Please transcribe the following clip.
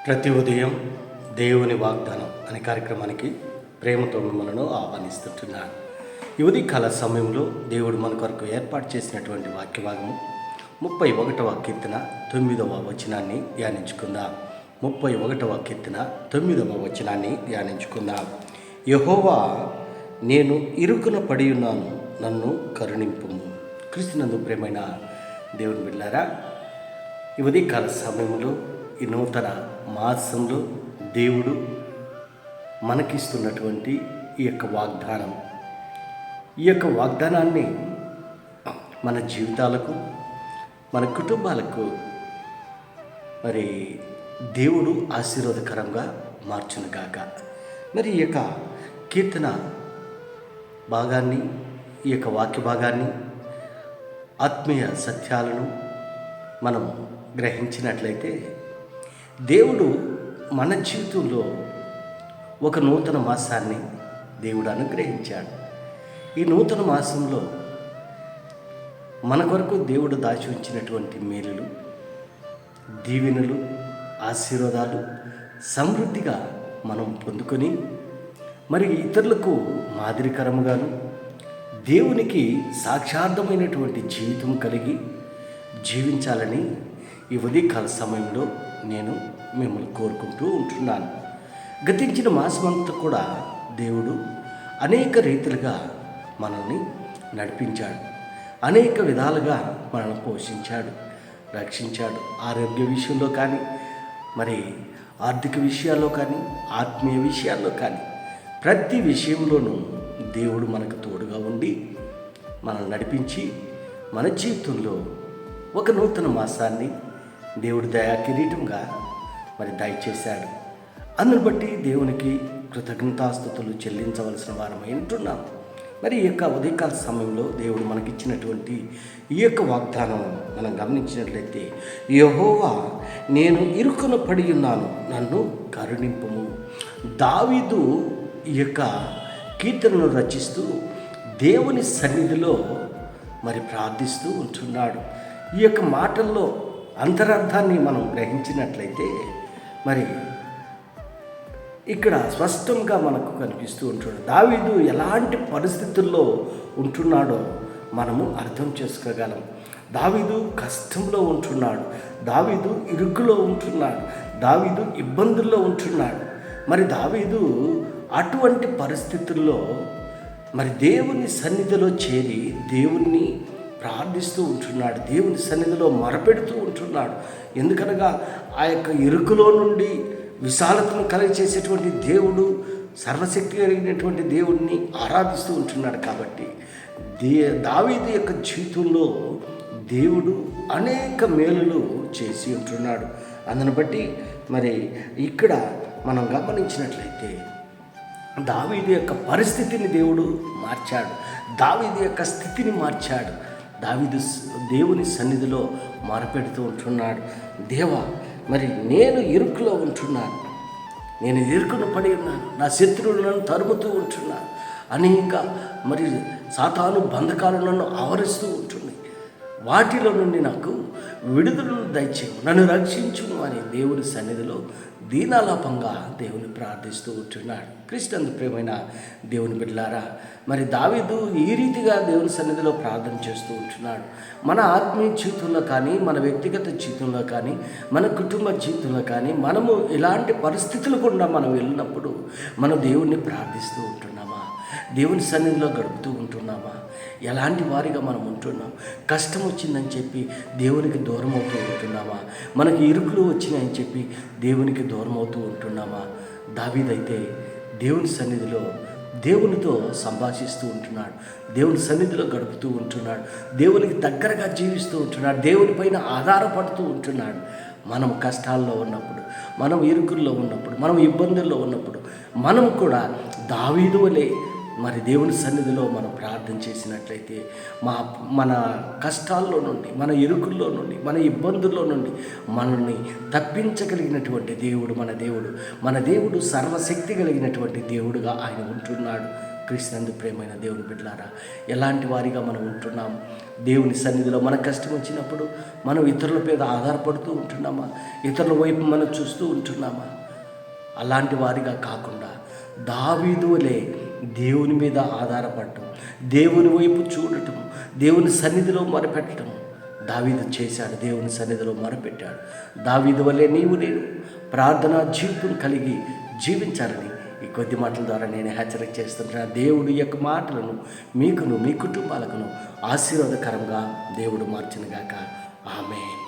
ప్రతి ఉదయం దేవుని వాగ్దానం అనే కార్యక్రమానికి ప్రేమతో మిమ్మల్ని ఆహ్వానిస్తుంటున్నాను. ఈ ఉదయకాల సమయంలో దేవుడు మన కొరకు ఏర్పాటు చేసినటువంటి వాక్యభాగము 31వ కీర్తన 9వ వచనాన్ని ధ్యానించుకుందాం. 31వ కీర్తన 9వ వచనాన్ని ధ్యానించుకుందాం. యెహోవా, నేను ఇరుకున పడి ఉన్నాను, నన్ను కరుణింపుము. క్రీస్తునందు ప్రేమైన దేవుని బిడ్డలారా, ఈ ఉదయకాల సమయంలో ఈ నూతన మాసంలో దేవుడు మనకిస్తున్నటువంటి ఈ యొక్క వాగ్దానాన్ని మన జీవితాలకు, మన కుటుంబాలకు మరి దేవుడు ఆశీర్వాదకరంగా మార్చునుగాక. మరి ఈ యొక్క కీర్తన భాగాన్ని, ఈ యొక్క వాక్య భాగాన్ని, ఆత్మీయ సత్యాలను మనం గ్రహించినట్లయితే దేవుడు మన జీవితంలో ఒక నూతన మాసాన్ని దేవుడు అనుగ్రహించాడు. ఈ నూతన మాసంలో మన కొరకు దేవుడు దాచి ఉంచినటువంటి మేలులు, దీవెనలు, ఆశీర్వాదాలు సమృద్ధిగా మనం పొందుకొని మరి ఇతరులకు మాదిరికరముగాను దేవునికి సాక్షార్థమైనటువంటి జీవితం కలిగి జీవించాలని ఈ ఉదయకాల సమయంలో నేను మిమ్మల్ని కోరుకుంటూ ఉంటున్నాను. గతించిన మాసమంతా కూడా దేవుడు అనేక రీతిలుగా మనల్ని నడిపించాడు, అనేక విధాలుగా మనల్ని పోషించాడు, రక్షించాడు. ఆరోగ్య విషయంలో కానీ, మరి ఆర్థిక విషయాల్లో కానీ, ఆత్మీయ విషయాల్లో కానీ, ప్రతి విషయంలోనూ దేవుడు మనకు తోడుగా ఉండి మనల్ని నడిపించి మన జీవితంలో ఒక నూతన మాసాన్ని దేవుడు దయా కిరీటంగా మరి దయచేశాడు. అందును బట్టి దేవునికి కృతజ్ఞతాస్తుతులు చెల్లించవలసిన వారమై ఉంటున్నాం. మరి ఈ యొక్క ఉదయకాల సమయంలో దేవుడు మనకిచ్చినటువంటి ఈ యొక్క వాగ్దానం మనం గమనించినట్లయితే, యెహోవా, నేను ఇరుకున పడి ఉన్నాను, నన్ను కరుణింపుము. దావీదు ఈ యొక్క కీర్తనను రచిస్తూ దేవుని సన్నిధిలో మరి ప్రార్థిస్తూ ఉంటున్నాడు. ఈ యొక్క మాటల్లో అంతరార్థాన్ని మనం గ్రహించినట్లయితే మరి ఇక్కడ స్పష్టంగా మనకు కనిపిస్తూ ఉంటున్నాడు. దావీదు ఎలాంటి పరిస్థితుల్లో ఉంటున్నాడో మనము అర్థం చేసుకోగలం. దావీదు కష్టంలో ఉంటున్నాడు, దావీదు ఇరుకులో ఉంటున్నాడు, దావీదు ఇబ్బందుల్లో ఉంటున్నాడు. మరి దావీదు అటువంటి పరిస్థితుల్లో మరి దేవుని సన్నిధిలో చేరి దేవుణ్ణి ప్రార్థిస్తూ ఉంటున్నాడు, దేవుని సన్నిధిలో మొరపెడుతూ ఉంటున్నాడు. ఎందుకనగా ఆ యొక్క ఇరుకులో నుండి విశాలతను కలగచేసేటువంటి దేవుడు, సర్వశక్తి కలిగినటువంటి దేవుడిని ఆరాధిస్తూ ఉంటున్నాడు. కాబట్టి దావీదు యొక్క జీవితంలో దేవుడు అనేక మేలులు చేసి ఉంటున్నాడు. అందును బట్టి మరి ఇక్కడ మనం గమనించినట్లయితే దావీదు యొక్క పరిస్థితిని దేవుడు మార్చాడు, దావీదు యొక్క స్థితిని మార్చాడు. దావీదు దేవుని సన్నిధిలో మొరపెడుతూ ఉంటున్నాడు. దేవా, మరి నేను ఇరుకులో ఉంటున్నాను, నేను ఇరుకును పడి ఉన్నాను, నా శత్రువులు నన్ను తరుముతూ ఉంటున్నాను, అనేక మరి సాతాను బంధకాలు నన్ను ఆవరిస్తూ ఉంటున్నాయి, వాటిలో నుండి నాకు విడుదలను దయచేయము, నన్ను రక్షించుము అని దేవుని సన్నిధిలో దీనాలాపంగా దేవుని ప్రార్థిస్తూ ఉంటున్నాడు. క్రీస్తునందు ప్రియమైన దేవుని బిడ్డలారా, మరి దావీదు ఈ రీతిగా దేవుని సన్నిధిలో ప్రార్థన చేస్తూ ఉంటున్నాడు. మన ఆత్మీయ జీవితంలో కానీ, మన వ్యక్తిగత జీవితంలో కానీ, మన కుటుంబ జీవితంలో కానీ మనము ఇలాంటి పరిస్థితులు కూడా మనం వెళ్ళినప్పుడు మనం దేవుణ్ణి ప్రార్థిస్తూ ఉంటున్నామా? దేవుని సన్నిధిలో గడుపుతూ ఉంటున్నామా? ఎలాంటి వారిగా మనం ఉంటున్నాం? కష్టం వచ్చిందని చెప్పి దేవునికి దూరం అవుతూ ఉంటున్నామా? మనకి ఇరుకులు వచ్చినాయని చెప్పి దేవునికి దూరం అవుతూ ఉంటున్నామా? దావీదైతే దేవుని సన్నిధిలో దేవునితో సంభాషిస్తూ ఉంటున్నాడు, దేవుని సన్నిధిలో గడుపుతూ ఉంటున్నాడు, దేవునికి దగ్గరగా జీవిస్తూ ఉంటున్నాడు, దేవుని పైన ఆధారపడుతూ ఉంటున్నాడు. మనం కష్టాల్లో ఉన్నప్పుడు, మనం ఇరుకుల్లో ఉన్నప్పుడు, మనం ఇబ్బందుల్లో ఉన్నప్పుడు మనం కూడా దావీదు వలె మరి దేవుని సన్నిధిలో మనం ప్రార్థన చేసినట్లయితే మన కష్టాల్లో నుండి, మన ఇరుకుల్లో నుండి, మన ఇబ్బందుల్లో నుండి మనల్ని తప్పించగలిగినటువంటి దేవుడు మన దేవుడు సర్వశక్తి కలిగినటువంటి దేవుడుగా ఆయన ఉంటున్నాడు. క్రీస్తునందు ప్రేమైన దేవుని బిడ్డలారా, ఎలాంటి వారిగా మనం ఉంటున్నాం? దేవుని సన్నిధిలో మన కష్టం వచ్చినప్పుడు మనం ఇతరుల మీద ఆధారపడుతూ ఉంటున్నామా? ఇతరుల వైపు మనం చూస్తూ ఉంటున్నామా? అలాంటి వారిగా కాకుండా దావీదు వలె దేవుని మీద ఆధారపడటం, దేవుని వైపు చూడటం, దేవుని సన్నిధిలో మొరపెట్టడం దావీదు చేశాడు. దేవుని సన్నిధిలో మొరపెట్టాడు. దావీదు వలె నీవు నేను ప్రార్థనా జీవితం కలిగి జీవించాలని ఈ కొద్ది మాటల ద్వారా నేను హెచ్చరిక చేస్తున్నాను. దేవుడి యొక్క మాటలను మీకును మీ కుటుంబాలకును ఆశీర్వాదకరంగా దేవుడు మార్చునుగాక. ఆమేన్.